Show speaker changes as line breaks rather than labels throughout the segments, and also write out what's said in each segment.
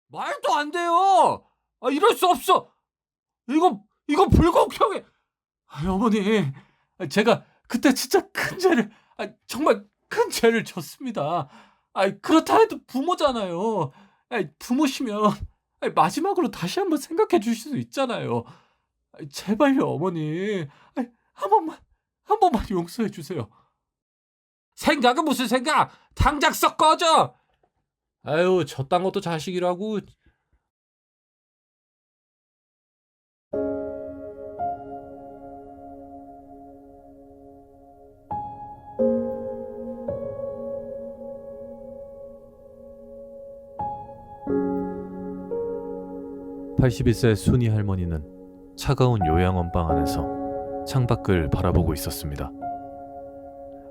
말도 안 돼요. 이럴 수 없어. 이거 불공평해. 어머니, 제가 그때 진짜 큰 죄를, 정말 큰 죄를 졌습니다. 그렇다 해도 부모잖아요. 부모시면 마지막으로 다시 한번 생각해 주실 수 있잖아요. 제발요, 어머니. 한 번만 용서해 주세요. 생각은 무슨 생각? 당장 썩 꺼져. 저딴 것도 자식이라고. 81세 순이 할머니는 차가운 요양원방 안에서 창밖을 바라보고 있었습니다.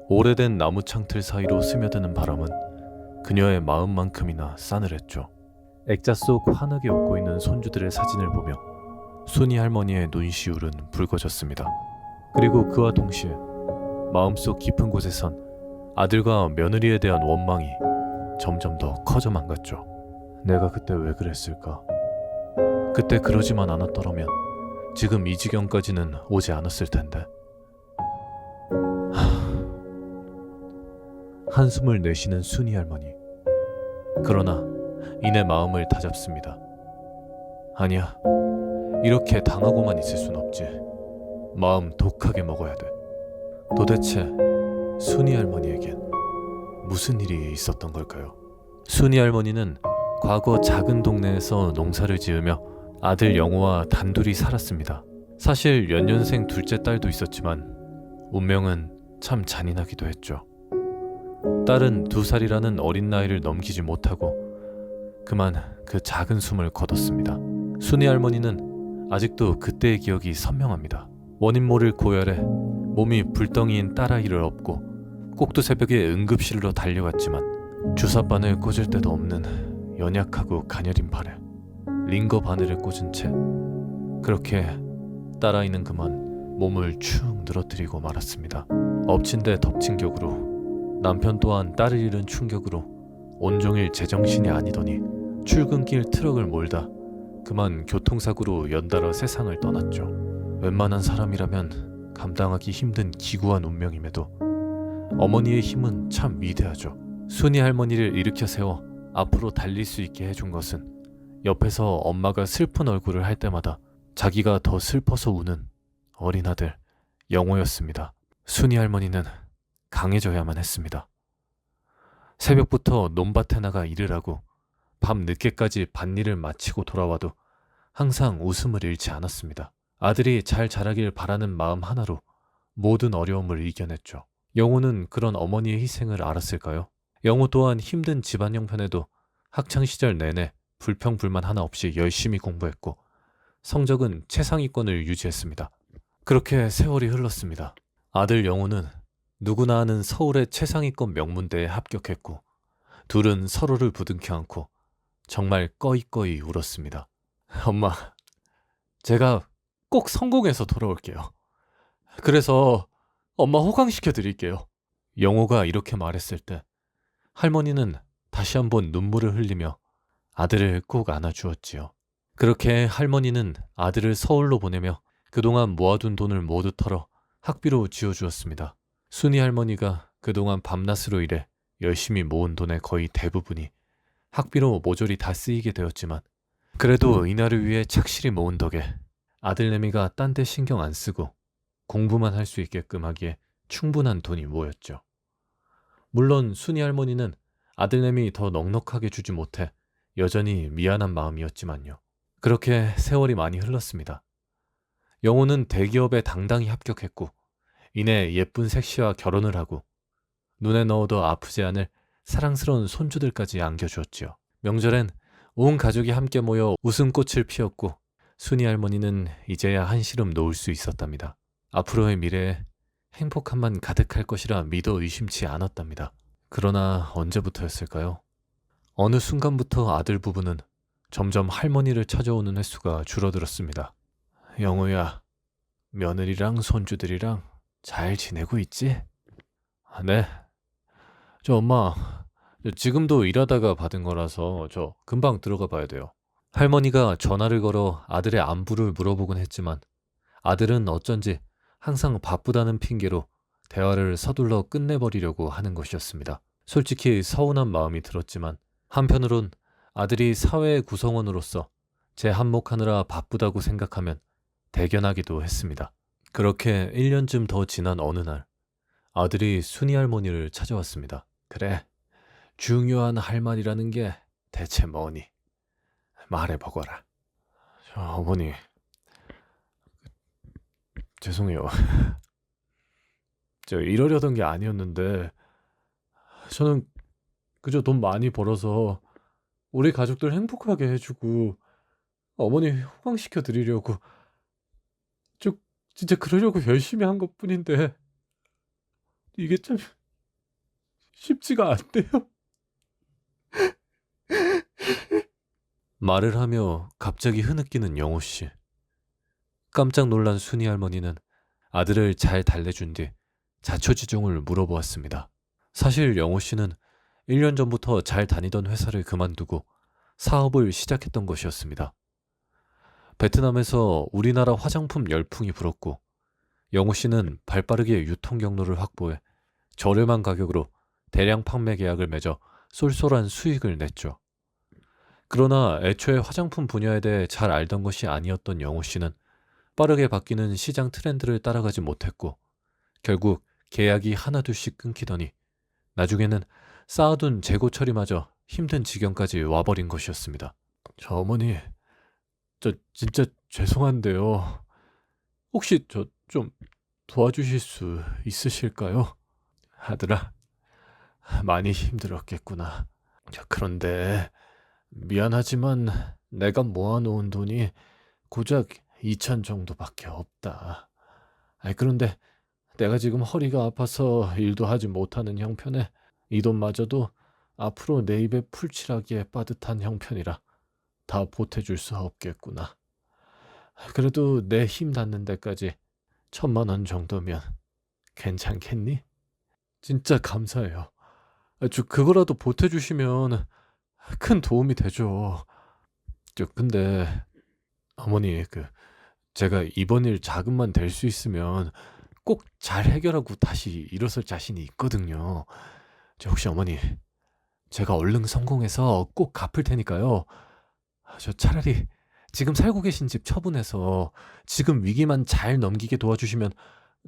오래된 나무 창틀 사이로 스며드는 바람은 그녀의 마음만큼이나 싸늘했죠. 액자 속 환하게 웃고 있는 손주들의 사진을 보며 순이 할머니의 눈시울은 붉어졌습니다. 그리고 그와 동시에 마음속 깊은 곳에선 아들과 며느리에 대한 원망이 점점 더 커져만 갔죠. 내가 그때 왜 그랬을까? 그때 그러지만 않았더라면 지금 이 지경까지는 오지 않았을 텐데. 한숨을 내쉬는 순이 할머니. 그러나 이내 마음을 다잡습니다. 아니야, 이렇게 당하고만 있을 순 없지. 마음 독하게 먹어야 돼. 도대체 순이 할머니에겐 무슨 일이 있었던 걸까요? 순이 할머니는 과거 작은 동네에서 농사를 지으며 아들 영호와 단둘이 살았습니다. 사실 연년생 둘째 딸도 있었지만 운명은 참 잔인하기도 했죠. 딸은 2살이라는 어린 나이를 넘기지 못하고 그만 그 작은 숨을 거뒀습니다. 순이 할머니는 아직도 그때의 기억이 선명합니다. 원인 모를 고열에 몸이 불덩이인 딸아이를 업고 꼭두새벽에 응급실로 달려갔지만 주사바늘 꽂을 데도 없는 연약하고 가녀린 팔에 링거 바늘을 꽂은 채 그렇게 딸아이는 그만 몸을 축 늘어뜨리고 말았습니다. 엎친 데 덮친 격으로 남편 또한 딸을 잃은 충격으로 온종일 제정신이 아니더니 출근길 트럭을 몰다 그만 교통사고로 연달아 세상을 떠났죠. 웬만한 사람이라면 감당하기 힘든 기구한 운명임에도 어머니의 힘은 참 위대하죠. 순이 할머니를 일으켜 세워 앞으로 달릴 수 있게 해준 것은 옆에서 엄마가 슬픈 얼굴을 할 때마다 자기가 더 슬퍼서 우는 어린 아들 영호였습니다. 순이 할머니는 강해져야만 했습니다. 새벽부터 논밭에 나가 일을 하고 밤 늦게까지 밭일을 마치고 돌아와도 항상 웃음을 잃지 않았습니다. 아들이 잘 자라길 바라는 마음 하나로 모든 어려움을 이겨냈죠. 영호는 그런 어머니의 희생을 알았을까요? 영호 또한 힘든 집안 형편에도 학창시절 내내 불평불만 하나 없이 열심히 공부했고 성적은 최상위권을 유지했습니다. 그렇게 세월이 흘렀습니다. 아들 영호는 누구나 아는 서울의 최상위권 명문대에 합격했고 둘은 서로를 부둥켜 안고 정말 꺼이꺼이 울었습니다. 엄마, 제가 꼭 성공해서 돌아올게요. 그래서 엄마 호강시켜 드릴게요. 영호가 이렇게 말했을 때 할머니는 다시 한번 눈물을 흘리며 아들을 꼭 안아주었지요. 그렇게 할머니는 아들을 서울로 보내며 그동안 모아둔 돈을 모두 털어 학비로 지어주었습니다. 순이 할머니가 그동안 밤낮으로 일해 열심히 모은 돈의 거의 대부분이 학비로 모조리 다 쓰이게 되었지만 그래도 이날을 위해 착실히 모은 덕에 아들내미가 딴 데 신경 안 쓰고 공부만 할 수 있게끔 하기에 충분한 돈이 모였죠. 물론 순이 할머니는 아들내미 더 넉넉하게 주지 못해 여전히 미안한 마음이었지만요. 그렇게 세월이 많이 흘렀습니다. 영호는 대기업에 당당히 합격했고 이내 예쁜 색시와 결혼을 하고 눈에 넣어도 아프지 않을 사랑스러운 손주들까지 안겨주었지요. 명절엔 온 가족이 함께 모여 웃음꽃을 피웠고 순이 할머니는 이제야 한시름 놓을 수 있었답니다. 앞으로의 미래에 행복함만 가득할 것이라 믿어 의심치 않았답니다. 그러나 언제부터였을까요? 어느 순간부터 아들 부부는 점점 할머니를 찾아오는 횟수가 줄어들었습니다. 영호야, 며느리랑 손주들이랑 잘 지내고 있지? 네. 저 엄마, 지금도 일하다가 받은 거라서 저 금방 들어가 봐야 돼요. 할머니가 전화를 걸어 아들의 안부를 물어보곤 했지만 아들은 어쩐지 항상 바쁘다는 핑계로 대화를 서둘러 끝내버리려고 하는 것이었습니다. 솔직히 서운한 마음이 들었지만 한편으론 아들이 사회의 구성원으로서 제 한몫하느라 바쁘다고 생각하면 대견하기도 했습니다. 그렇게 1년쯤 더 지난 어느 날 아들이 순이 할머니를 찾아왔습니다. 그래, 중요한 할 말이라는 게 대체 뭐니? 말해보거라. 어머니, 죄송해요. 저 이러려던 게 아니었는데 저는 그저 돈 많이 벌어서 우리 가족들 행복하게 해주고 어머니 호강시켜 드리려고 저 진짜 그러려고 열심히 한 것뿐인데 이게 참 쉽지가 않대요. 말을 하며 갑자기 흐느끼는 영호 씨. 깜짝 놀란 순이 할머니는 아들을 잘 달래준 뒤 자초지종을 물어보았습니다. 사실 영호 씨는 1년 전부터 잘 다니던 회사를 그만두고 사업을 시작했던 것이었습니다. 베트남에서 우리나라 화장품 열풍이 불었고 영호 씨는 발빠르게 유통 경로를 확보해 저렴한 가격으로 대량 판매 계약을 맺어 쏠쏠한 수익을 냈죠. 그러나 애초에 화장품 분야에 대해 잘 알던 것이 아니었던 영호 씨는 빠르게 바뀌는 시장 트렌드를 따라가지 못했고 결국 계약이 하나둘씩 끊기더니 나중에는 쌓아둔 재고 처리마저 힘든 지경까지 와버린 것이었습니다. 저 어머니, 저 진짜 죄송한데요. 혹시 저 좀 도와주실 수 있으실까요? 아들아, 많이 힘들었겠구나. 그런데 미안하지만 내가 모아놓은 돈이 고작 2천 정도밖에 없다. 그런데 내가 지금 허리가 아파서 일도 하지 못하는 형편에 이 돈마저도 앞으로 내 입에 풀칠하기에 빠듯한 형편이라 다 보태줄 수 없겠구나. 그래도 내 힘 닿는 데까지 1,000만 원 정도면 괜찮겠니? 진짜 감사해요. 저 그거라도 보태주시면 큰 도움이 되죠. 근데 어머니, 제가 이번 일 자금만 될 수 있으면 꼭 잘 해결하고 다시 일어설 자신이 있거든요. 혹시 어머니, 제가 얼른 성공해서 꼭 갚을 테니까요. 저 차라리 지금 살고 계신 집 처분해서 지금 위기만 잘 넘기게 도와주시면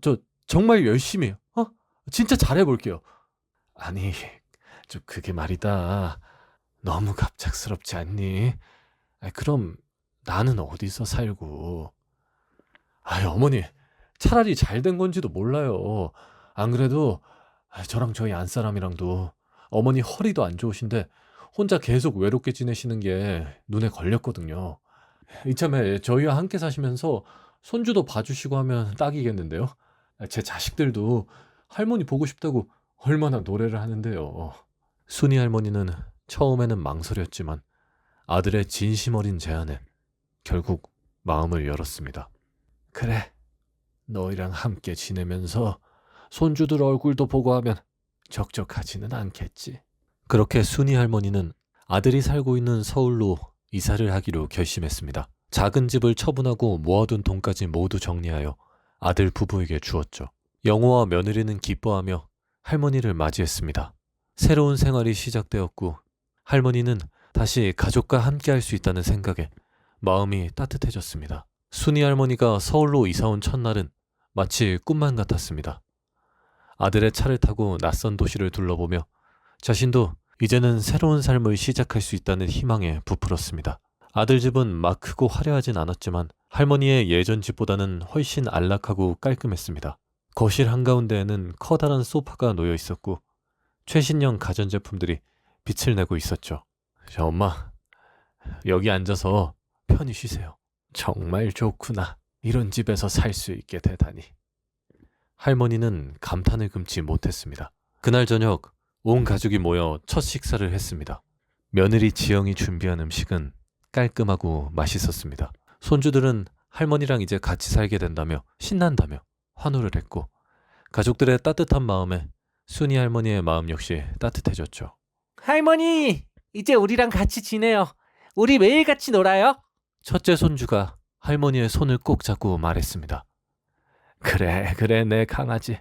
저 정말 열심히, 진짜 잘해볼게요. 아니, 그게 말이다. 너무 갑작스럽지 않니? 그럼 나는 어디서 살고? 어머니, 차라리 잘 된 건지도 몰라요. 안 그래도 저랑 저희 안사람이랑도 어머니 허리도 안 좋으신데 혼자 계속 외롭게 지내시는 게 눈에 걸렸거든요. 이참에 저희와 함께 사시면서 손주도 봐주시고 하면 딱이겠는데요. 제 자식들도 할머니 보고 싶다고 얼마나 노래를 하는데요. 순이 할머니는 처음에는 망설였지만 아들의 진심 어린 제안에 결국 마음을 열었습니다. 그래, 너희랑 함께 지내면서 손주들 얼굴도 보고 하면 적적하지는 않겠지. 그렇게 순이 할머니는 아들이 살고 있는 서울로 이사를 하기로 결심했습니다. 작은 집을 처분하고 모아둔 돈까지 모두 정리하여 아들 부부에게 주었죠. 영호와 며느리는 기뻐하며 할머니를 맞이했습니다. 새로운 생활이 시작되었고 할머니는 다시 가족과 함께 할 수 있다는 생각에 마음이 따뜻해졌습니다. 순이 할머니가 서울로 이사온 첫날은 마치 꿈만 같았습니다. 아들의 차를 타고 낯선 도시를 둘러보며 자신도 이제는 새로운 삶을 시작할 수 있다는 희망에 부풀었습니다. 아들 집은 막 크고 화려하진 않았지만 할머니의 예전 집보다는 훨씬 안락하고 깔끔했습니다. 거실 한가운데에는 커다란 소파가 놓여 있었고 최신형 가전제품들이 빛을 내고 있었죠. 엄마, 여기 앉아서 편히 쉬세요. 정말 좋구나. 이런 집에서 살 수 있게 되다니. 할머니는 감탄을 금치 못했습니다. 그날 저녁 온 가족이 모여 첫 식사를 했습니다. 며느리 지영이 준비한 음식은 깔끔하고 맛있었습니다. 손주들은 할머니랑 이제 같이 살게 된다며 신난다며 환호를 했고 가족들의 따뜻한 마음에 순이 할머니의 마음 역시 따뜻해졌죠.
할머니, 이제 우리랑 같이 지내요. 우리 매일 같이 놀아요.
첫째 손주가 할머니의 손을 꼭 잡고 말했습니다. 그래, 내 강아지.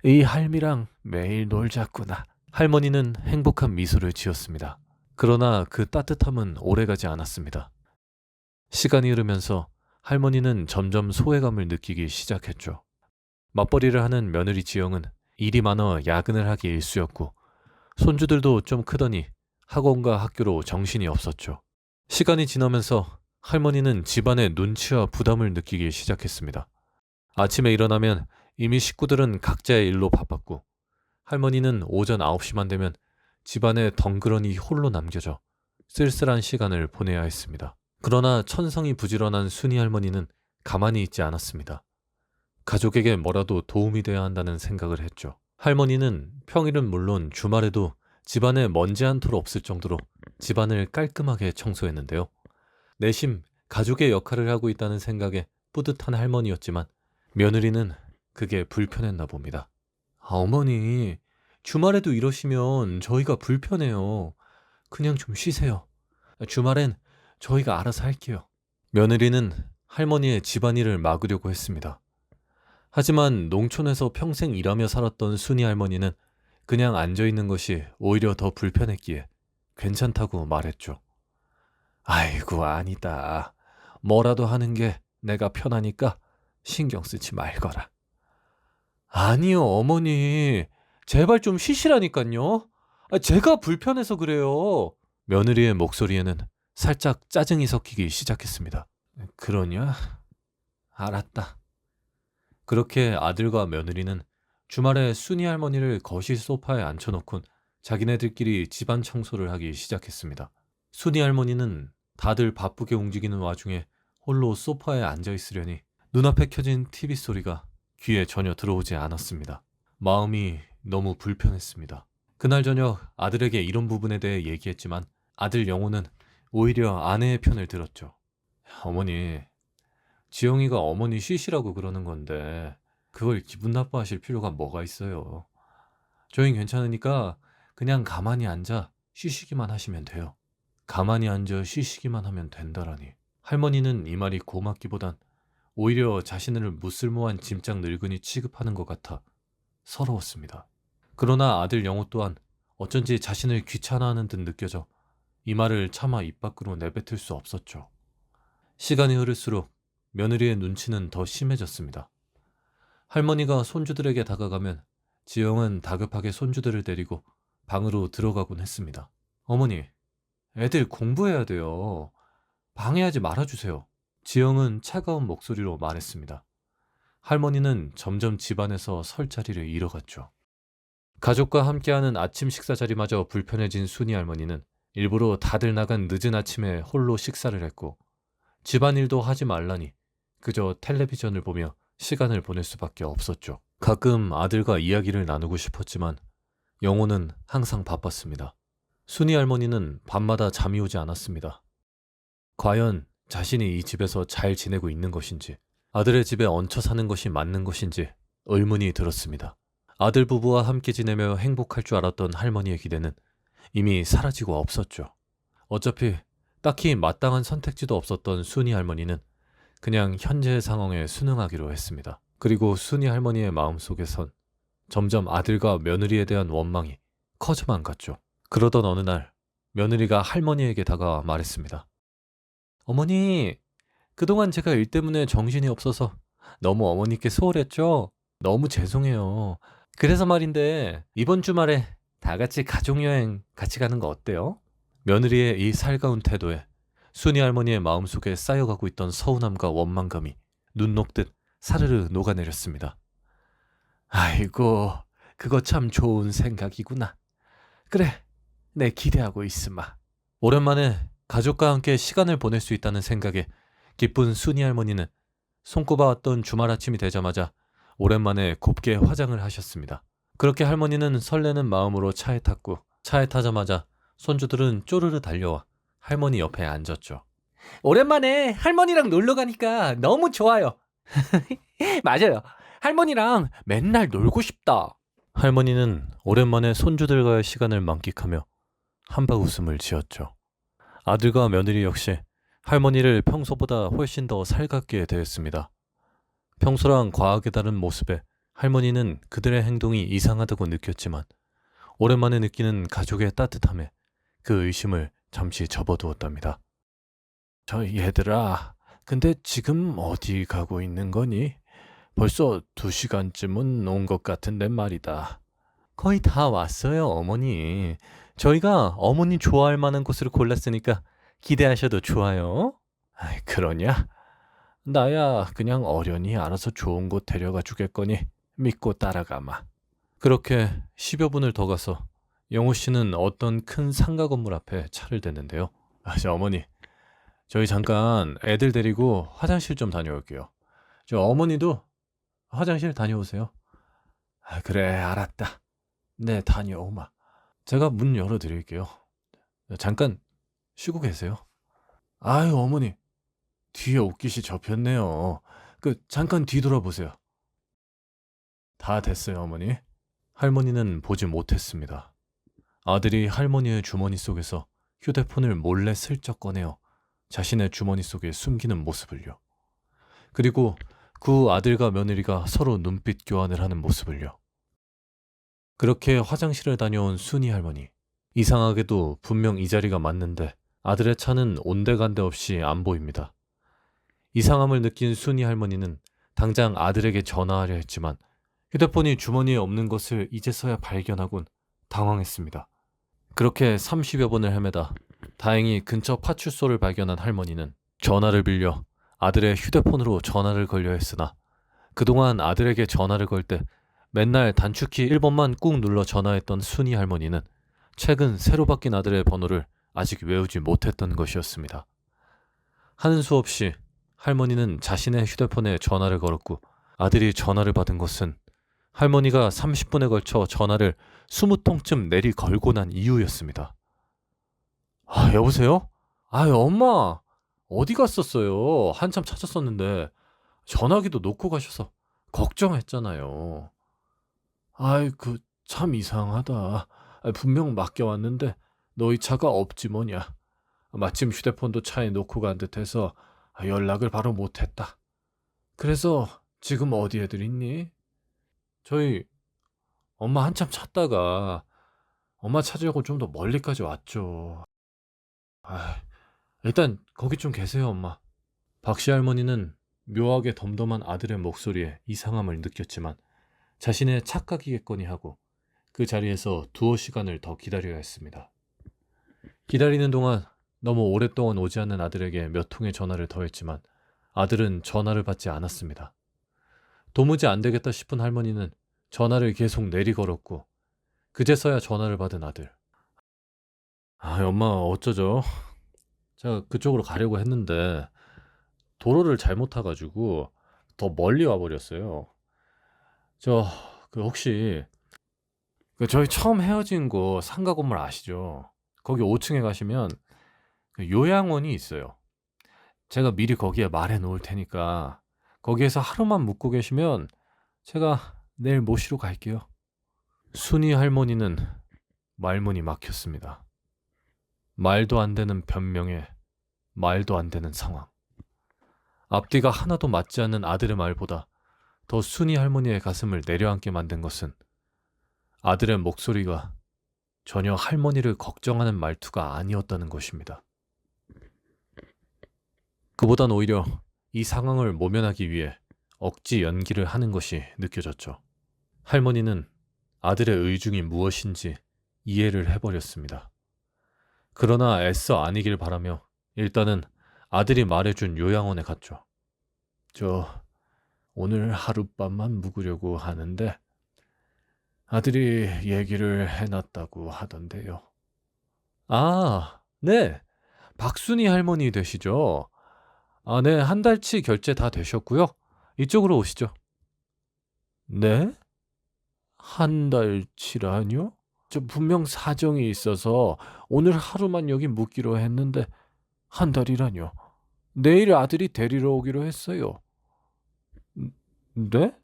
이 할미랑 매일 놀자꾸나. 할머니는 행복한 미소를 지었습니다. 그러나 그 따뜻함은 오래가지 않았습니다. 시간이 흐르면서 할머니는 점점 소외감을 느끼기 시작했죠. 맞벌이를 하는 며느리 지영은 일이 많아 야근을 하기 일쑤였고 손주들도 좀 크더니 학원과 학교로 정신이 없었죠. 시간이 지나면서 할머니는 집안의 눈치와 부담을 느끼기 시작했습니다. 아침에 일어나면 이미 식구들은 각자의 일로 바빴고 할머니는 오전 9시만 되면 집안에 덩그러니 홀로 남겨져 쓸쓸한 시간을 보내야 했습니다. 그러나 천성이 부지런한 순이 할머니는 가만히 있지 않았습니다. 가족에게 뭐라도 도움이 돼야 한다는 생각을 했죠. 할머니는 평일은 물론 주말에도 집안에 먼지 한 톨 없을 정도로 집안을 깔끔하게 청소했는데요. 내심 가족의 역할을 하고 있다는 생각에 뿌듯한 할머니였지만 며느리는 그게 불편했나 봅니다. 어머니, 주말에도 이러시면 저희가 불편해요. 그냥 좀 쉬세요. 주말엔 저희가 알아서 할게요. 며느리는 할머니의 집안일을 막으려고 했습니다. 하지만 농촌에서 평생 일하며 살았던 순이 할머니는 그냥 앉아있는 것이 오히려 더 불편했기에 괜찮다고 말했죠. 아이고, 아니다. 뭐라도 하는 게 내가 편하니까 신경 쓰지 말거라. 아니요, 어머니. 제발 좀 쉬시라니깐요. 제가 불편해서 그래요. 며느리의 목소리에는 살짝 짜증이 섞이기 시작했습니다. 그러냐? 알았다. 그렇게 아들과 며느리는 주말에 순이 할머니를 거실 소파에 앉혀놓곤 자기네들끼리 집안 청소를 하기 시작했습니다. 순이 할머니는 다들 바쁘게 움직이는 와중에 홀로 소파에 앉아있으려니 눈앞에 켜진 TV 소리가 귀에 전혀 들어오지 않았습니다. 마음이 너무 불편했습니다. 그날 저녁 아들에게 이런 부분에 대해 얘기했지만 아들 영호는 오히려 아내의 편을 들었죠. 어머니, 지영이가 어머니 쉬시라고 그러는 건데 그걸 기분 나빠하실 필요가 뭐가 있어요. 저희 괜찮으니까 그냥 가만히 앉아 쉬시기만 하시면 돼요. 가만히 앉아 쉬시기만 하면 된다라니. 할머니는 이 말이 고맙기보단 오히려 자신을 무쓸모한 짐짝 늙은이 취급하는 것 같아 서러웠습니다. 그러나 아들 영호 또한 어쩐지 자신을 귀찮아하는 듯 느껴져 이 말을 차마 입 밖으로 내뱉을 수 없었죠. 시간이 흐를수록 며느리의 눈치는 더 심해졌습니다. 할머니가 손주들에게 다가가면 지영은 다급하게 손주들을 데리고 방으로 들어가곤 했습니다. 어머니, 애들 공부해야 돼요. 방해하지 말아주세요. 지영은 차가운 목소리로 말했습니다. 할머니는 점점 집안에서 설 자리를 잃어갔죠. 가족과 함께하는 아침 식사 자리마저 불편해진 순이 할머니는 일부러 다들 나간 늦은 아침에 홀로 식사를 했고 집안일도 하지 말라니 그저 텔레비전을 보며 시간을 보낼 수밖에 없었죠. 가끔 아들과 이야기를 나누고 싶었지만 영호는 항상 바빴습니다. 순이 할머니는 밤마다 잠이 오지 않았습니다. 과연 자신이 이 집에서 잘 지내고 있는 것인지, 아들의 집에 얹혀 사는 것이 맞는 것인지 의문이 들었습니다. 아들 부부와 함께 지내며 행복할 줄 알았던 할머니의 기대는 이미 사라지고 없었죠. 어차피 딱히 마땅한 선택지도 없었던 순이 할머니는 그냥 현재의 상황에 순응하기로 했습니다. 그리고 순이 할머니의 마음속에선 점점 아들과 며느리에 대한 원망이 커져만 갔죠. 그러던 어느 날 며느리가 할머니에게 다가와 말했습니다. 어머니, 그동안 제가 일 때문에 정신이 없어서 너무 어머니께 소홀했죠? 너무 죄송해요. 그래서 말인데 이번 주말에 다 같이 가족여행 같이 가는 거 어때요? 며느리의 이 살가운 태도에 순이 할머니의 마음속에 쌓여가고 있던 서운함과 원망감이 눈 녹듯 사르르 녹아내렸습니다. 아이고, 그거 참 좋은 생각이구나. 그래, 내 기대하고 있으마. 오랜만에 가족과 함께 시간을 보낼 수 있다는 생각에 기쁜 순이 할머니는 손꼽아왔던 주말 아침이 되자마자 오랜만에 곱게 화장을 하셨습니다. 그렇게 할머니는 설레는 마음으로 차에 탔고 차에 타자마자 손주들은 쪼르르 달려와 할머니 옆에 앉았죠.
오랜만에 할머니랑 놀러 가니까 너무 좋아요. 맞아요. 할머니랑 맨날 놀고 싶다.
할머니는 오랜만에 손주들과의 시간을 만끽하며 한박 웃음을 지었죠. 아들과 며느리 역시 할머니를 평소보다 훨씬 더 살갑게 대했습니다. 평소랑 과하게 다른 모습에 할머니는 그들의 행동이 이상하다고 느꼈지만 오랜만에 느끼는 가족의 따뜻함에 그 의심을 잠시 접어두었답니다. 저 얘들아, 근데 지금 어디 가고 있는 거니? 벌써 2시간쯤은 온 것 같은데 말이다. 거의 다 왔어요, 어머니. 저희가 어머니 좋아할 만한 곳으로 골랐으니까 기대하셔도 좋아요. 아이, 그러냐? 나야 그냥 어련히 알아서 좋은 곳 데려가 주겠거니 믿고 따라가마. 그렇게 10여 분을 더 가서 영호 씨는 어떤 큰 상가 건물 앞에 차를 댔는데요. 저 어머니, 저희 잠깐 애들 데리고 화장실 좀 다녀올게요. 저 어머니도 화장실 다녀오세요. 그래, 알았다. 네, 다녀오마. 제가 문 열어드릴게요. 잠깐 쉬고 계세요. 아유, 어머니, 뒤에 옷깃이 접혔네요. 잠깐 뒤돌아보세요. 다 됐어요, 어머니. 할머니는 보지 못했습니다. 아들이 할머니의 주머니 속에서 휴대폰을 몰래 슬쩍 꺼내어 자신의 주머니 속에 숨기는 모습을요. 그리고 그 아들과 며느리가 서로 눈빛 교환을 하는 모습을요. 그렇게 화장실을 다녀온 순이 할머니. 이상하게도 분명 이 자리가 맞는데 아들의 차는 온데간데 없이 안 보입니다. 이상함을 느낀 순이 할머니는 당장 아들에게 전화하려 했지만 휴대폰이 주머니에 없는 것을 이제서야 발견하곤 당황했습니다. 그렇게 30여 번을 헤매다 다행히 근처 파출소를 발견한 할머니는 전화를 빌려 아들의 휴대폰으로 전화를 걸려 했으나 그동안 아들에게 전화를 걸 때 맨날 단축키 1번만 꾹 눌러 전화했던 순이 할머니는 최근 새로 바뀐 아들의 번호를 아직 외우지 못했던 것이었습니다. 하는 수 없이 할머니는 자신의 휴대폰에 전화를 걸었고 아들이 전화를 받은 것은 할머니가 30분에 걸쳐 전화를 20통쯤 내리 걸고 난 이유였습니다. 여보세요? 엄마, 어디 갔었어요? 한참 찾았었는데 전화기도 놓고 가셔서 걱정했잖아요. 참 이상하다. 분명 맡겨왔는데 너희 차가 없지 뭐냐. 마침 휴대폰도 차에 놓고 간 듯해서 연락을 바로 못했다. 그래서 지금 어디 애들 있니? 저희 엄마 한참 찾다가 엄마 찾으려고 좀 더 멀리까지 왔죠. 일단 거기 좀 계세요, 엄마. 박씨 할머니는 묘하게 덤덤한 아들의 목소리에 이상함을 느꼈지만 자신의 착각이겠거니 하고 그 자리에서 두어 시간을 더 기다려야 했습니다. 기다리는 동안 너무 오랫동안 오지 않는 아들에게 몇 통의 전화를 더했지만 아들은 전화를 받지 않았습니다. 도무지 안 되겠다 싶은 할머니는 전화를 계속 내리걸었고 그제서야 전화를 받은 아들. 엄마 어쩌죠? 제가 그쪽으로 가려고 했는데 도로를 잘못 타가지고 더 멀리 와버렸어요. 혹시 저희 처음 헤어진 곳 상가 건물 아시죠? 거기 5층에 가시면 요양원이 있어요. 제가 미리 거기에 말해 놓을 테니까 거기에서 하루만 묵고 계시면 제가 내일 모시러 갈게요. 순이 할머니는 말문이 막혔습니다. 말도 안 되는 변명에 말도 안 되는 상황. 앞뒤가 하나도 맞지 않는 아들의 말보다 더 순이 할머니의 가슴을 내려앉게 만든 것은 아들의 목소리가 전혀 할머니를 걱정하는 말투가 아니었다는 것입니다. 그보단 오히려 이 상황을 모면하기 위해 억지 연기를 하는 것이 느껴졌죠. 할머니는 아들의 의중이 무엇인지 이해를 해버렸습니다. 그러나 애써 아니길 바라며 일단은 아들이 말해준 요양원에 갔죠. 오늘 하룻밤만 묵으려고 하는데 아들이 얘기를 해놨다고 하던데요. 네. 박순이 할머니 되시죠? 네. 한 달치 결제 다 되셨고요. 이쪽으로 오시죠. 네? 한 달치라뇨? 저 분명 사정이 있어서 오늘 하루만 여기 묵기로 했는데 한 달이라뇨. 내일 아들이 데리러 오기로 했어요. 네?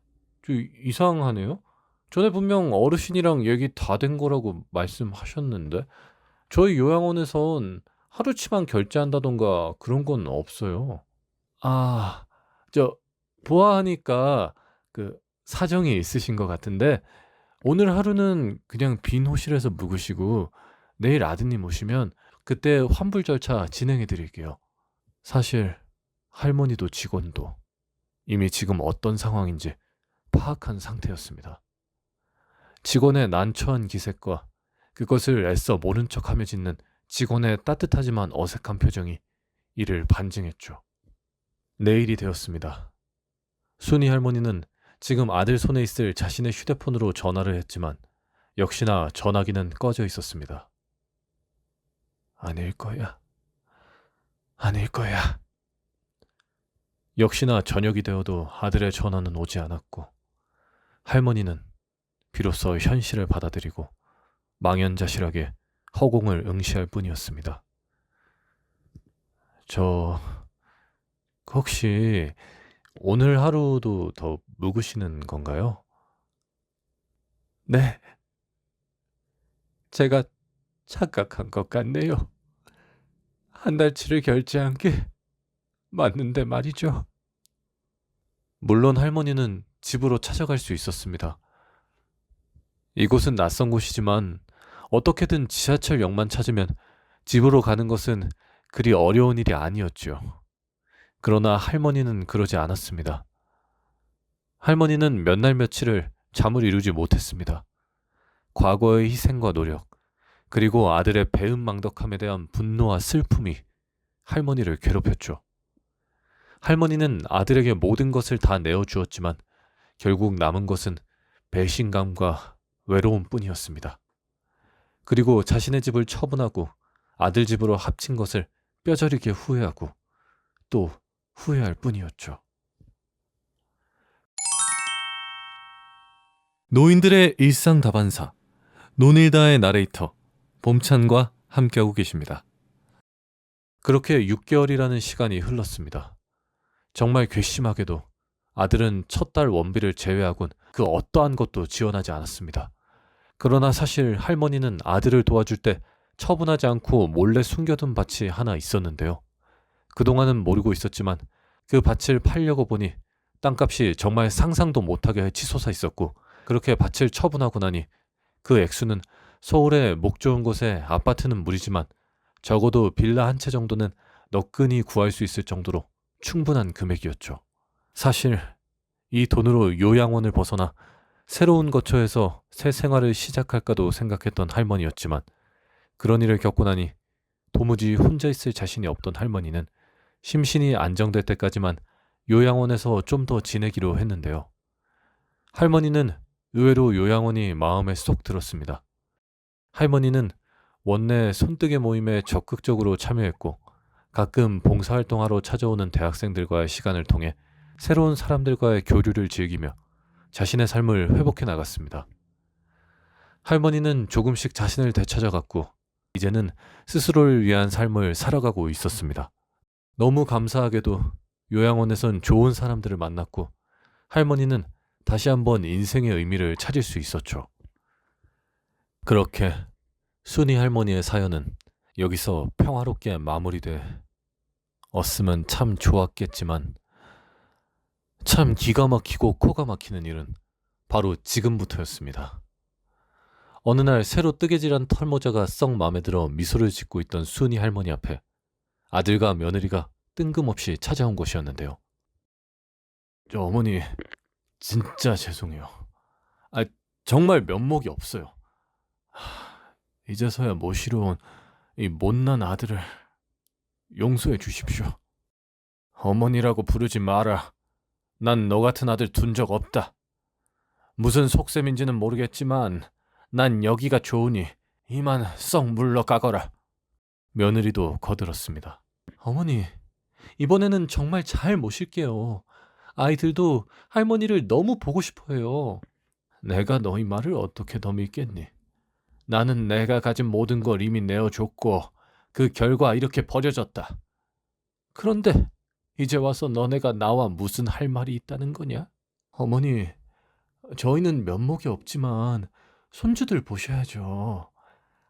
이상하네요. 전에 분명 어르신이랑 얘기 다 된 거라고 말씀하셨는데 저희 요양원에선 하루치만 결제한다던가 그런 건 없어요. 아, 저 보아하니까 그 사정이 있으신 것 같은데 오늘 하루는 그냥 빈 호실에서 묵으시고 내일 아드님 오시면 그때 환불 절차 진행해 드릴게요. 사실 할머니도 직원도 이미 지금 어떤 상황인지 파악한 상태였습니다. 직원의 난처한 기색과 그것을 애써 모른 척하며 짓는 직원의 따뜻하지만 어색한 표정이 이를 반증했죠. 내일이 되었습니다. 순이 할머니는 지금 아들 손에 있을 자신의 휴대폰으로 전화를 했지만 역시나 전화기는 꺼져 있었습니다. 아닐 거야. 아닐 거야. 역시나 저녁이 되어도 아들의 전화는 오지 않았고 할머니는 비로소 현실을 받아들이고 망연자실하게 허공을 응시할 뿐이었습니다. 저 혹시 오늘 하루도 더 묵으시는 건가요? 네, 제가 착각한 것 같네요. 한 달치를 결제한 게 맞는데 말이죠. 물론 할머니는 집으로 찾아갈 수 있었습니다. 이곳은 낯선 곳이지만 어떻게든 지하철역만 찾으면 집으로 가는 것은 그리 어려운 일이 아니었죠. 그러나 할머니는 그러지 않았습니다. 할머니는 몇 날 며칠을 잠을 이루지 못했습니다. 과거의 희생과 노력, 그리고 아들의 배은망덕함에 대한 분노와 슬픔이 할머니를 괴롭혔죠. 할머니는 아들에게 모든 것을 다 내어주었지만 결국 남은 것은 배신감과 외로움 뿐이었습니다. 그리고 자신의 집을 처분하고 아들 집으로 합친 것을 뼈저리게 후회하고 또 후회할 뿐이었죠. 노인들의 일상 다반사, 노닐다의 나레이터, 봄찬과 함께하고 계십니다. 그렇게 6개월이라는 시간이 흘렀습니다. 정말 괘씸하게도 아들은 첫 달 원비를 제외하곤 그 어떠한 것도 지원하지 않았습니다. 그러나 사실 할머니는 아들을 도와줄 때 처분하지 않고 몰래 숨겨둔 밭이 하나 있었는데요. 그동안은 모르고 있었지만 그 밭을 팔려고 보니 땅값이 정말 상상도 못하게 치솟아 있었고 그렇게 밭을 처분하고 나니 그 액수는 서울의 목 좋은 곳에 아파트는 무리지만 적어도 빌라 한 채 정도는 너끈히 구할 수 있을 정도로 충분한 금액이었죠. 사실 이 돈으로 요양원을 벗어나 새로운 거처에서 새 생활을 시작할까도 생각했던 할머니였지만 그런 일을 겪고 나니 도무지 혼자 있을 자신이 없던 할머니는 심신이 안정될 때까지만 요양원에서 좀 더 지내기로 했는데요. 할머니는 의외로 요양원이 마음에 쏙 들었습니다. 할머니는 원내 손뜨개 모임에 적극적으로 참여했고 가끔 봉사활동하러 찾아오는 대학생들과의 시간을 통해 새로운 사람들과의 교류를 즐기며 자신의 삶을 회복해 나갔습니다. 할머니는 조금씩 자신을 되찾아갔고 이제는 스스로를 위한 삶을 살아가고 있었습니다. 너무 감사하게도 요양원에선 좋은 사람들을 만났고 할머니는 다시 한번 인생의 의미를 찾을 수 있었죠. 그렇게 순이 할머니의 사연은 여기서 평화롭게 마무리되었으면 참 좋았겠지만 참 기가 막히고 코가 막히는 일은 바로 지금부터였습니다. 어느 날 새로 뜨개질한 털모자가 썩 마음에 들어 미소를 짓고 있던 순이 할머니 앞에 아들과 며느리가 뜬금없이 찾아온 것이었는데요. 저 어머니 진짜 죄송해요. 정말 면목이 없어요. 이제서야 모시러 온 이 못난 아들을 용서해 주십시오. 어머니라고 부르지 마라. 난 너 같은 아들 둔 적 없다. 무슨 속셈인지는 모르겠지만 난 여기가 좋으니 이만 썩 물러가거라. 며느리도 거들었습니다. 어머니, 이번에는 정말 잘 모실게요. 아이들도 할머니를 너무 보고 싶어해요. 내가 너희 말을 어떻게 더 믿겠니? 나는 내가 가진 모든 걸 이미 내어줬고 그 결과 이렇게 버려졌다. 그런데 이제 와서 너네가 나와 무슨 할 말이 있다는 거냐? 어머니, 저희는 면목이 없지만 손주들 보셔야죠.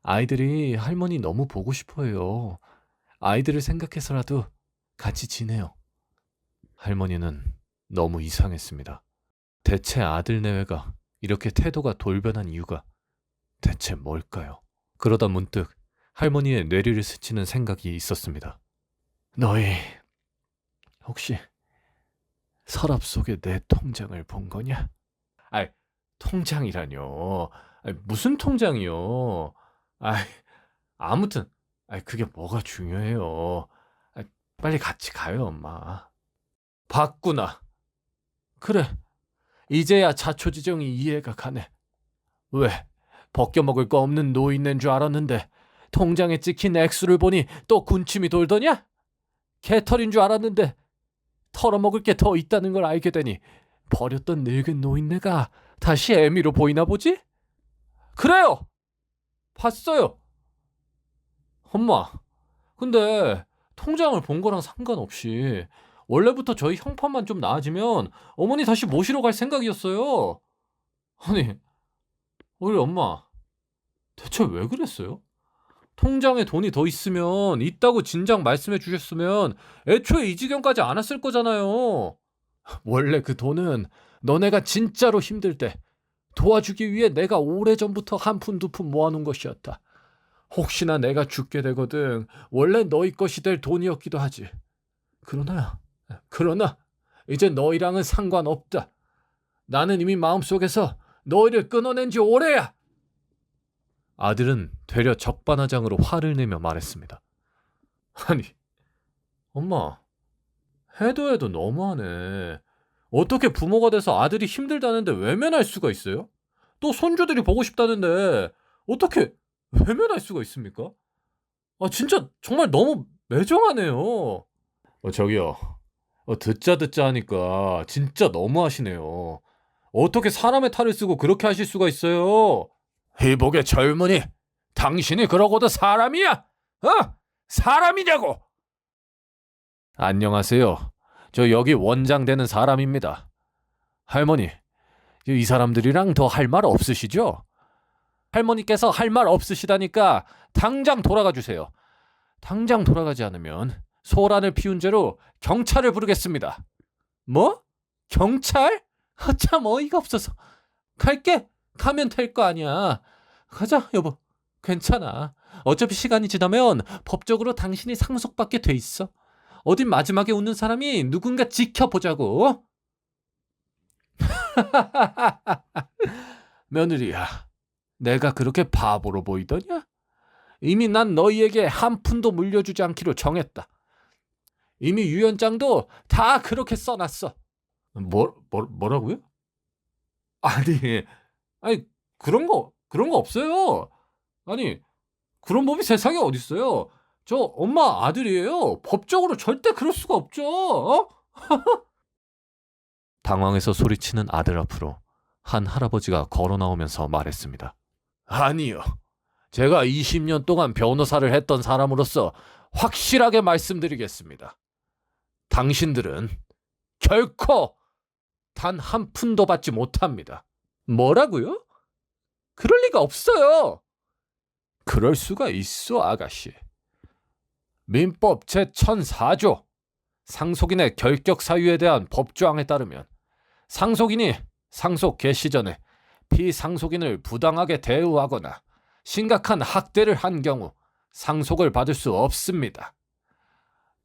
아이들이 할머니 너무 보고 싶어해요. 아이들을 생각해서라도 같이 지내요. 할머니는 너무 이상했습니다. 대체 아들 내외가 이렇게 태도가 돌변한 이유가 대체 뭘까요? 그러다 문득 할머니의 뇌리를 스치는 생각이 있었습니다. 너희 혹시 서랍 속에 내 통장을 본 거냐? 아이, 통장이라뇨. 아이, 무슨 통장이요? 아이, 아무튼 그게 뭐가 중요해요. 빨리 같이 가요, 엄마. 봤구나. 그래, 이제야 자초지종이 이해가 가네. 왜? 벗겨먹을 거 없는 노인네인 줄 알았는데 통장에 찍힌 액수를 보니 또 군침이 돌더냐? 개털인 줄 알았는데 털어먹을 게 더 있다는 걸 알게 되니 버렸던 늙은 노인네가 다시 애미로 보이나 보지? 그래요! 봤어요! 엄마, 근데 통장을 본 거랑 상관없이 원래부터 저희 형편만 좀 나아지면 어머니 다시 모시러 갈 생각이었어요. 아니, 우리 엄마 대체 왜 그랬어요? 통장에 돈이 더 있다고 진작 말씀해 주셨으면 애초에 이 지경까지 안 왔을 거잖아요. 원래 그 돈은 너네가 진짜로 힘들 때 도와주기 위해 내가 오래전부터 한 푼 두 푼 모아놓은 것이었다. 혹시나 내가 죽게 되거든 원래 너희 것이 될 돈이었기도 하지. 그러나 이제 너희랑은 상관없다. 나는 이미 마음속에서 너희를 끊어낸 지 오래야. 아들은 되려 적반하장으로 화를 내며 말했습니다. 아니, 엄마, 해도 너무하네. 어떻게 부모가 돼서 아들이 힘들다는데 외면할 수가 있어요? 또 손주들이 보고 싶다는데 어떻게 외면할 수가 있습니까? 진짜 정말 너무 매정하네요. 저기요. 듣자 하니까 진짜 너무하시네요. 어떻게 사람의 탈을 쓰고 그렇게 하실 수가 있어요? 희복의 젊은이, 당신이 그러고도 사람이야? 사람이냐고! 안녕하세요. 저 여기 원장 되는 사람입니다. 할머니, 이 사람들이랑 더 할 말 없으시죠? 할머니께서 할 말 없으시다니까 당장 돌아가 주세요. 당장 돌아가지 않으면 소란을 피운 죄로 경찰을 부르겠습니다. 뭐? 경찰? 참 어이가 없어서. 갈게. 가면 될 거 아니야. 가자, 여보. 괜찮아. 어차피 시간이 지나면 법적으로 당신이 상속받게 돼 있어. 어딘 마지막에 웃는 사람이 누군가 지켜보자고. 며느리야, 내가 그렇게 바보로 보이더냐? 이미 난 너희에게 한 푼도 물려주지 않기로 정했다. 이미 유언장도 다 그렇게 써놨어. 뭐라고요? 아니 그런 거 없어요. 아니 그런 법이 세상에 어딨어요. 저 엄마 아들이에요. 법적으로 절대 그럴 수가 없죠. 당황해서 소리치는 아들 앞으로 한 할아버지가 걸어 나오면서 말했습니다. 아니요. 제가 20년 동안 변호사를 했던 사람으로서 확실하게 말씀드리겠습니다. 당신들은 결코 단 한 푼도 받지 못합니다. 뭐라고요? 그럴 리가 없어요. 그럴 수가 있어, 아가씨. 민법 제1004조 상속인의 결격 사유에 대한 법조항에 따르면 상속인이 상속 개시 전에 피상속인을 부당하게 대우하거나 심각한 학대를 한 경우 상속을 받을 수 없습니다.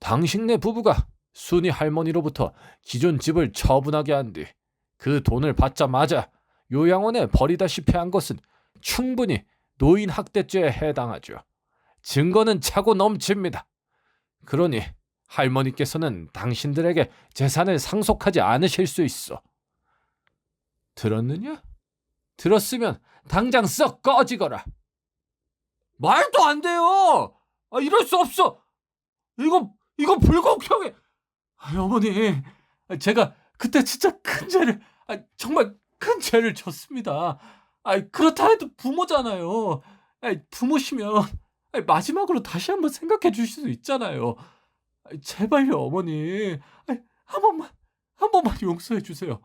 당신네 부부가 순이 할머니로부터 기존 집을 처분하게 한 뒤 그 돈을 받자마자 요양원에 버리다시피 한 것은 충분히 노인 학대죄에 해당하죠. 증거는 차고 넘칩니다. 그러니 할머니께서는 당신들에게 재산을 상속하지 않으실 수 있어. 들었느냐? 들었으면 당장 썩 꺼지거라. 말도 안 돼요. 이럴 수 없어. 이거 불공평해. 어머니, 제가 그때 진짜 큰 죄를, 정말 큰 죄를 졌습니다. 그렇다 해도 부모잖아요. 부모시면 마지막으로 다시 한번 생각해 주실 수 있잖아요. 제발요, 어머니. 한 번만 용서해 주세요.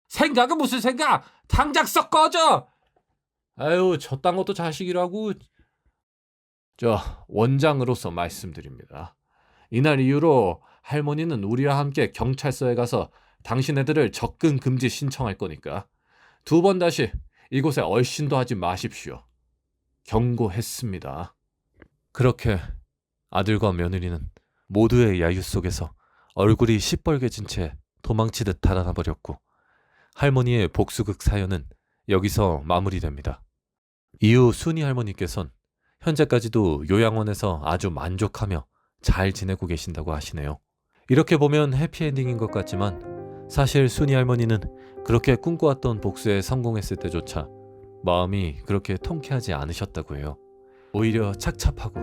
생각은 무슨 생각? 당장 썩 꺼져. 아유, 저딴 것도 자식이라고. 저 원장으로서 말씀드립니다. 이날 이후로 할머니는 우리와 함께 경찰서에 가서 당신네들을 접근 금지 신청할 거니까 2번 다시 이곳에 얼씬도 하지 마십시오. 경고했습니다. 그렇게 아들과 며느리는 모두의 야유 속에서 얼굴이 시뻘개진 채 도망치듯 달아나 버렸고, 할머니의 복수극 사연은 여기서 마무리됩니다. 이후 순이 할머니께선 현재까지도 요양원에서 아주 만족하며 잘 지내고 계신다고 하시네요. 이렇게 보면 해피엔딩인 것 같지만 사실 순이 할머니는 그렇게 꿈꿔왔던 복수에 성공했을 때조차 마음이 그렇게 통쾌하지 않으셨다고 해요. 오히려 착잡하고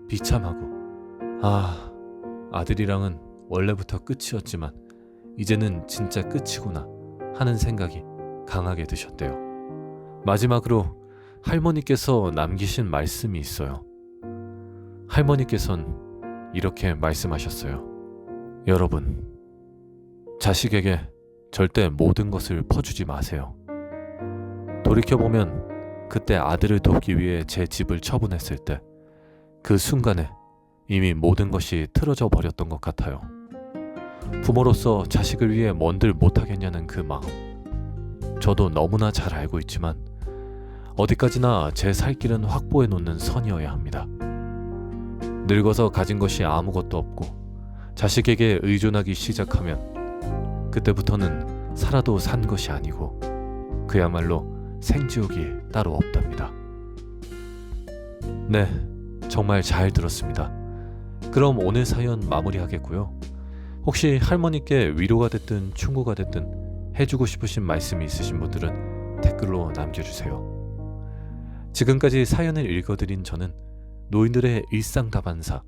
비참하고, 아들이랑은 원래부터 끝이었지만 이제는 진짜 끝이구나 하는 생각이 강하게 드셨대요. 마지막으로 할머니께서 남기신 말씀이 있어요. 할머니께선 이렇게 말씀하셨어요. 여러분, 자식에게 절대 모든 것을 퍼주지 마세요. 돌이켜보면 그때 아들을 돕기 위해 제 집을 처분했을 때 그 순간에 이미 모든 것이 틀어져 버렸던 것 같아요. 부모로서 자식을 위해 뭔들 못하겠냐는 그 마음, 저도 너무나 잘 알고 있지만 어디까지나 제 살 길은 확보해 놓는 선이어야 합니다. 늙어서 가진 것이 아무것도 없고 자식에게 의존하기 시작하면 그때부터는 살아도 산 것이 아니고 그야말로 생지옥이 따로 없답니다. 네, 정말 잘 들었습니다. 그럼 오늘 사연 마무리하겠고요. 혹시 할머니께 위로가 됐든 충고가 됐든 해주고 싶으신 말씀이 있으신 분들은 댓글로 남겨주세요. 지금까지 사연을 읽어드린 저는 노인들의 일상 다반사,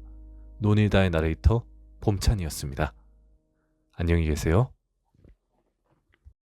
노니다의 나레이터 봄찬이었습니다. 안녕히 계세요.